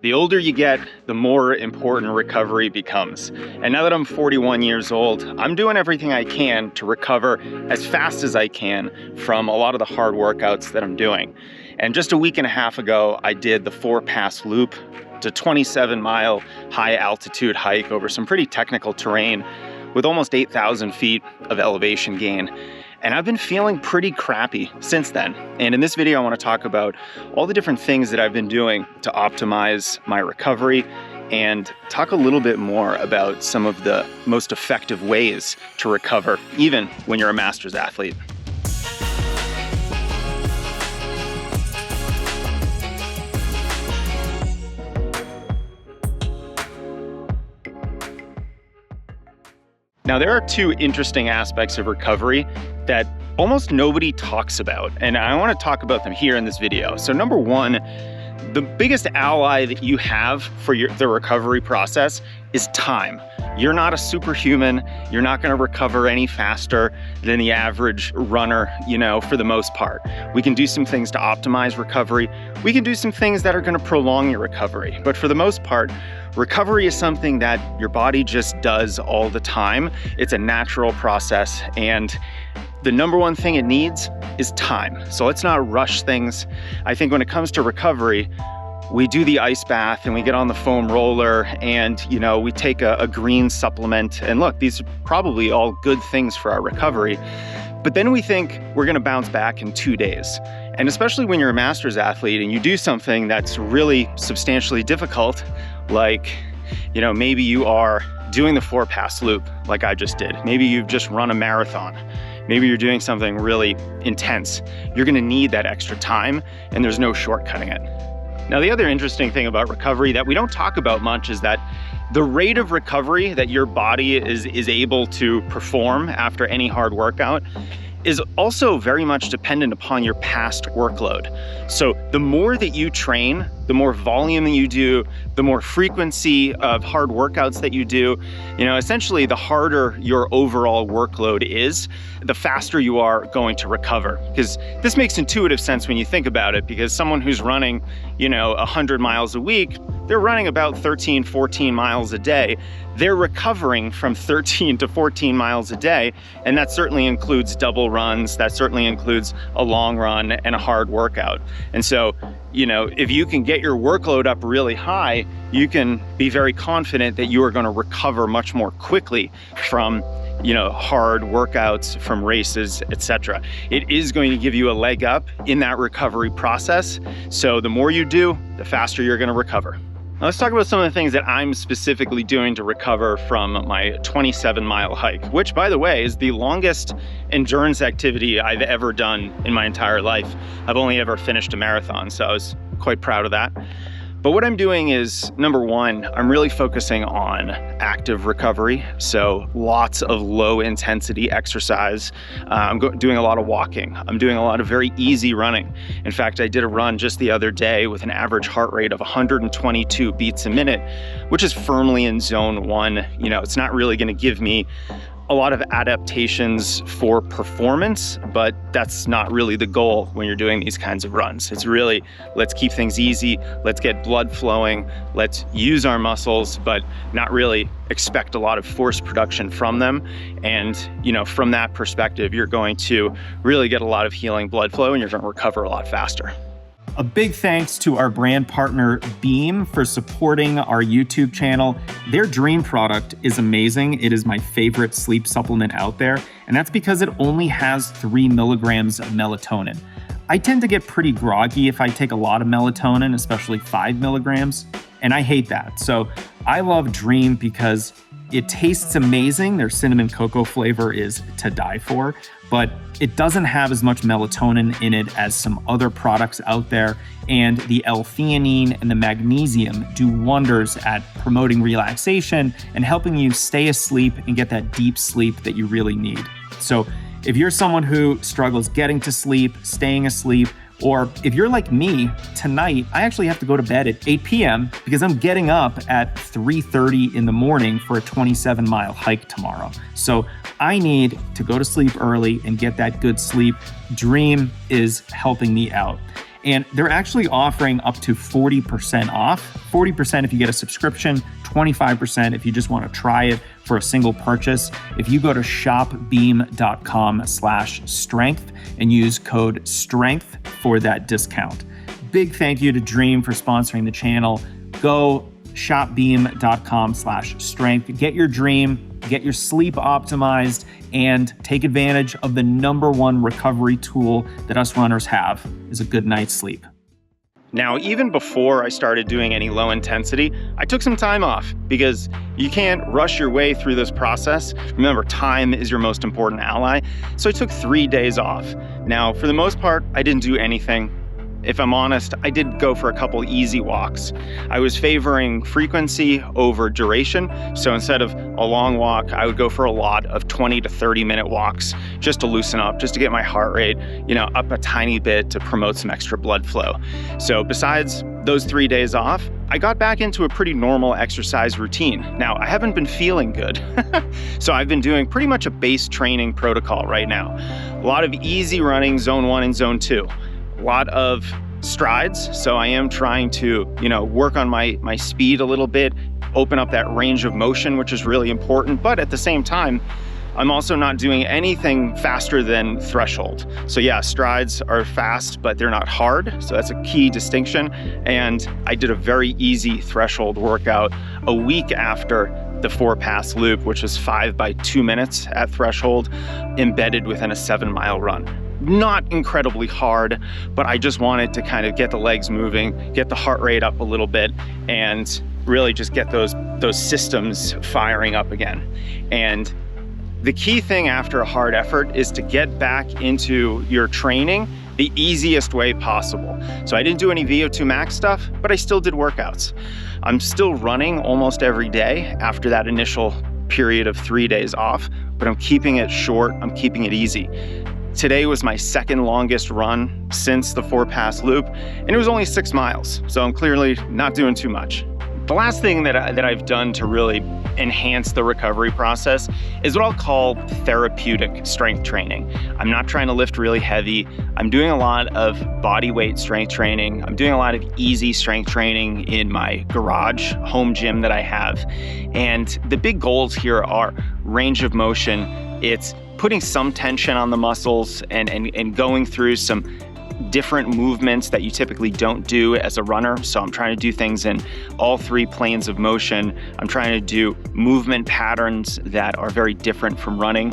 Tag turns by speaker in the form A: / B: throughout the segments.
A: The older you get, the more important recovery becomes. And now that I'm 41 years old, I'm doing everything I can to recover as fast as I can from a lot of the hard workouts that I'm doing. And just a week and a half ago, I did the 4-pass loop. It's a 27-mile high altitude hike over some pretty technical terrain with almost 8,000 feet of elevation gain. And I've been feeling pretty crappy since then. And in this video, I want to talk about all the different things that I've been doing to optimize my recovery and talk a little bit more about some of the most effective ways to recover, even when you're a master's athlete. Now, there are two interesting aspects of recovery that almost nobody talks about, and I want to talk about them here in this video. So number one, the biggest ally that you have for the recovery process is time. You're not a superhuman. You're not going to recover any faster than the average runner, for the most part. We can do some things to optimize recovery. We can do some things that are going to prolong your recovery. But for the most part, recovery is something that your body just does all the time. It's a natural process, and the number one thing it needs is time. So let's not rush things. I think when it comes to recovery, we do the ice bath and we get on the foam roller and, we take a green supplement. And look, these are probably all good things for our recovery. But then we think we're gonna bounce back in 2 days. And especially when you're a master's athlete and you do something that's really substantially difficult, like, maybe you are doing the 4-pass loop like I just did. Maybe you've just run a marathon. Maybe you're doing something really intense. You're gonna need that extra time, and there's no shortcutting it. Now, the other interesting thing about recovery that we don't talk about much is that the rate of recovery that your body is able to perform after any hard workout is also very much dependent upon your past workload. So the more that you train, the more volume that you do, the more frequency of hard workouts that you do, essentially the harder your overall workload is, the faster you are going to recover. Because this makes intuitive sense when you think about it, because someone who's running, 100 miles a week, they're running about 13, 14 miles a day. They're recovering from 13 to 14 miles a day. And that certainly includes double runs. That certainly includes a long run and a hard workout. And so, if you can get your workload up really high, you can be very confident that you are going to recover much more quickly from hard workouts, from races, etc. It is going to give you a leg up in that recovery process. So the more you do, the faster you're going to recover. Now let's talk about some of the things that I'm specifically doing to recover from my 27-mile hike, which, by the way, is the longest endurance activity I've ever done in my entire life. I've only ever finished a marathon, so I was quite proud of that. But what I'm doing is, number one, I'm really focusing on active recovery. So lots of low intensity exercise. I'm doing a lot of walking. I'm doing a lot of very easy running. In fact, I did a run just the other day with an average heart rate of 122 beats a minute, which is firmly in zone 1. It's not really going to give me a lot of adaptations for performance, but that's not really the goal when you're doing these kinds of runs. It's really, let's keep things easy, let's get blood flowing, let's use our muscles, but not really expect a lot of force production from them. And, from that perspective, you're going to really get a lot of healing blood flow and you're going to recover a lot faster. A big thanks to our brand partner, Beam, for supporting our YouTube channel. Their Dream product is amazing. It is my favorite sleep supplement out there, and that's because it only has 3 milligrams of melatonin. I tend to get pretty groggy if I take a lot of melatonin, especially 5 milligrams, and I hate that. So I love Dream because it tastes amazing. Their cinnamon cocoa flavor is to die for, but it doesn't have as much melatonin in it as some other products out there. And the L-theanine and the magnesium do wonders at promoting relaxation and helping you stay asleep and get that deep sleep that you really need. So if you're someone who struggles getting to sleep, staying asleep, or if you're like me, tonight, I actually have to go to bed at 8 p.m. because I'm getting up at 3:30 in the morning for a 27-mile hike tomorrow. So I need to go to sleep early and get that good sleep. Dream is helping me out. And they're actually offering up to 40% off. 40% if you get a subscription, 25% if you just want to try it for a single purchase. If you go to shopbeam.com/strength and use code STRENGTH for that discount. Big thank you to Dream for sponsoring the channel. Go shopbeam.com/strength. Get your dream, get your sleep optimized, and take advantage of the #1 recovery tool that us runners have, is a good night's sleep. Now, even before I started doing any low intensity, I took some time off because you can't rush your way through this process. Remember, time is your most important ally. So I took 3 days off. Now, for the most part, I didn't do anything. If I'm honest, I did go for a couple easy walks. I was favoring frequency over duration. So instead of a long walk, I would go for a lot of 20 to 30 minute walks just to loosen up, just to get my heart rate, up a tiny bit to promote some extra blood flow. So besides those 3 days off, I got back into a pretty normal exercise routine. Now, I haven't been feeling good. So I've been doing pretty much a base training protocol right now. A lot of easy running, zone 1 and zone 2. A lot of strides, so I am trying to, work on my speed a little bit, open up that range of motion, which is really important, but at the same time, I'm also not doing anything faster than threshold. So yeah, strides are fast, but they're not hard, so that's a key distinction, and I did a very easy threshold workout a week after the 4-pass loop, which was 5 by 2 minutes at threshold, embedded within a 7-mile run. Not incredibly hard, but I just wanted to kind of get the legs moving, get the heart rate up a little bit, and really just get those systems firing up again. And the key thing after a hard effort is to get back into your training the easiest way possible. So I didn't do any VO2 max stuff, but I still did workouts. I'm still running almost every day after that initial period of 3 days off, but I'm keeping it short, I'm keeping it easy. Today was my second longest run since the 4-pass loop, and it was only 6 miles, so I'm clearly not doing too much. The last thing that I've done to really enhance the recovery process is what I'll call therapeutic strength training. I'm not trying to lift really heavy. I'm doing a lot of body weight strength training. I'm doing a lot of easy strength training in my garage home gym that I have. And the big goals here are range of motion. It's putting some tension on the muscles and going through some different movements that you typically don't do as a runner. So I'm trying to do things in all 3 planes of motion. I'm trying to do movement patterns that are very different from running.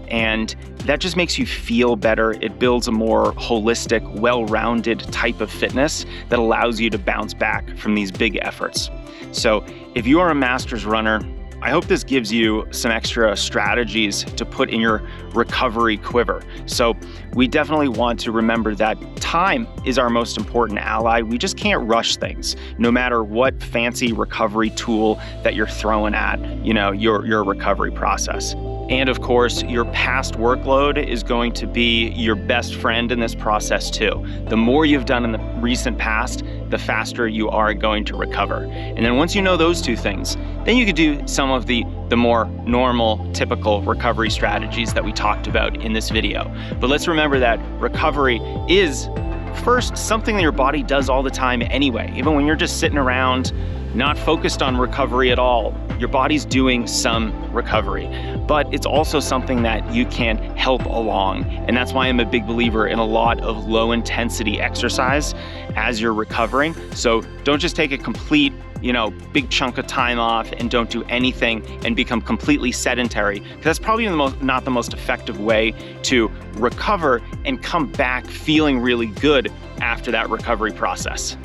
A: And that just makes you feel better. It builds a more holistic, well-rounded type of fitness that allows you to bounce back from these big efforts. So if you are a master's runner, I hope this gives you some extra strategies to put in your recovery quiver. So we definitely want to remember that time is our most important ally. We just can't rush things, no matter what fancy recovery tool that you're throwing at, your recovery process. And of course, your past workload is going to be your best friend in this process too. The more you've done in the recent past, the faster you are going to recover. And then once you know those 2 things, then you could do some of the more normal, typical recovery strategies that we talked about in this video. But let's remember that recovery is first something that your body does all the time anyway. Even when you're just sitting around, not focused on recovery at all, your body's doing some recovery. But it's also something that you can help along. And that's why I'm a big believer in a lot of low intensity exercise as you're recovering. So don't just take a complete, big chunk of time off and don't do anything and become completely sedentary, because that's probably not the most effective way to recover and come back feeling really good after that recovery process.